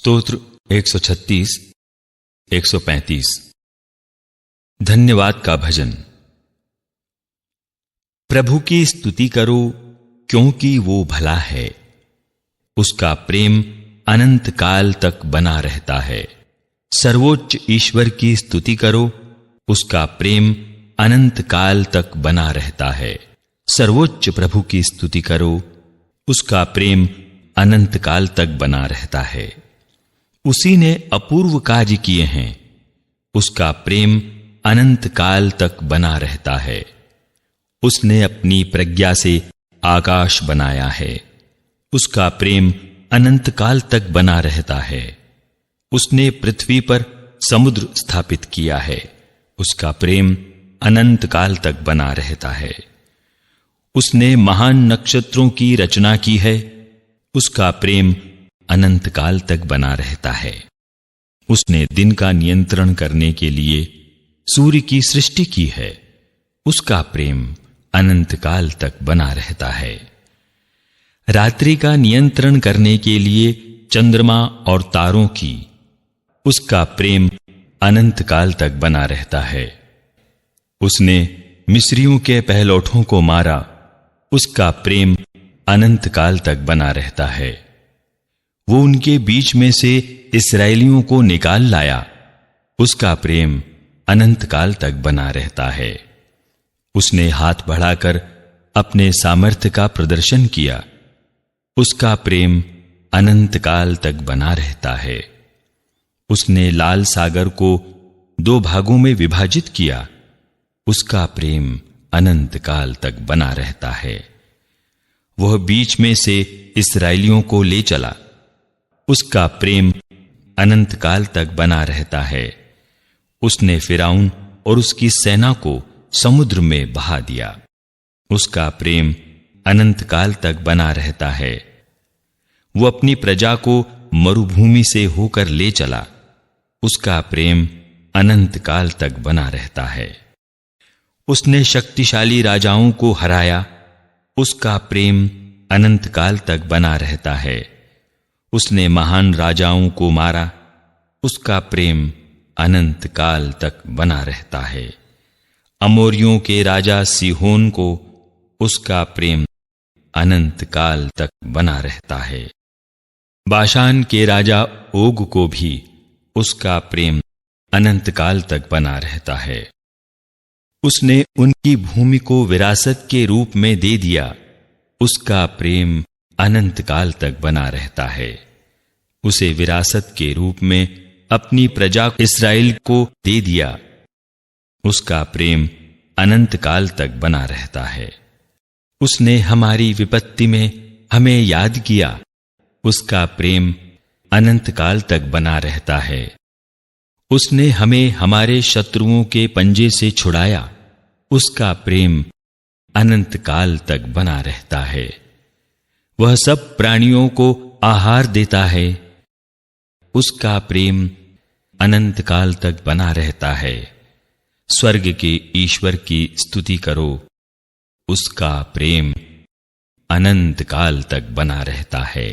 स्तोत्र 136, 135। धन्यवाद का भजन। प्रभु की स्तुति करो क्योंकि वो भला है, उसका प्रेम अनंत काल तक बना रहता है। सर्वोच्च ईश्वर की स्तुति करो, उसका प्रेम अनंत काल तक बना रहता है। सर्वोच्च प्रभु की स्तुति करो, उसका प्रेम अनंत काल तक बना रहता है। उसी ने अपूर्व कार्य किए हैं, उसका प्रेम अनंत काल तक बना रहता है। उसने अपनी प्रज्ञा से आकाश बनाया है, उसका प्रेम अनंत काल तक बना रहता है। उसने पृथ्वी पर समुद्र स्थापित किया है, उसका प्रेम अनंत काल तक बना रहता है। उसने महान नक्षत्रों की रचना की है, उसका प्रेम अनंत काल तक बना रहता है। उसने दिन का नियंत्रण करने के लिए सूर्य की सृष्टि की है, उसका प्रेम अनंत काल तक बना रहता है। रात्रि का नियंत्रण करने के लिए चंद्रमा और तारों की, उसका प्रेम अनंत काल तक बना रहता है। उसने मिस्रियों के पहलौठों को मारा, उसका प्रेम अनंत काल तक बना रहता है। वो उनके बीच में से इस्राएलियों को निकाल लाया, उसका प्रेम अनंत काल तक बना रहता है। उसने हाथ बढ़ाकर अपने सामर्थ्य का प्रदर्शन किया, उसका प्रेम अनंत काल तक बना रहता है। उसने लाल सागर को 2 भागों में विभाजित किया, उसका प्रेम अनंत काल तक बना रहता है। वह बीच में से इस्राएलियों को ले चला, उसका प्रेम अनंत काल तक बना रहता है। उसने फिरौन और उसकी सेना को समुद्र में बहा दिया, उसका प्रेम अनंत काल तक बना रहता है। वो अपनी प्रजा को मरुभूमि से होकर ले चला, उसका प्रेम अनंत काल तक बना रहता है। उसने शक्तिशाली राजाओं को हराया, उसका प्रेम अनंत काल तक बना रहता है। उसने महान राजाओं को मारा, उसका प्रेम अनंत काल तक बना रहता है। अमोरियों के राजा सीहोन को, उसका प्रेम अनंत काल तक बना रहता है। बाशान के राजा ओग को भी, उसका प्रेम अनंत काल तक बना रहता है। उसने उनकी भूमि को विरासत के रूप में दे दिया, उसका प्रेम अनंत काल तक बना रहता है। उसे विरासत के रूप में अपनी प्रजा इस्राएल को दे दिया, उसका प्रेम अनंत काल तक बना रहता है। उसने हमारी विपत्ति में हमें याद किया, उसका प्रेम अनंत काल तक बना रहता है। उसने हमें हमारे शत्रुओं के पंजे से छुड़ाया, उसका प्रेम अनंत काल तक बना रहता है। वह सब प्राणियों को आहार देता है, उसका प्रेम अनंत काल तक बना रहता है। स्वर्ग के ईश्वर की स्तुति करो, उसका प्रेम अनंत काल तक बना रहता है।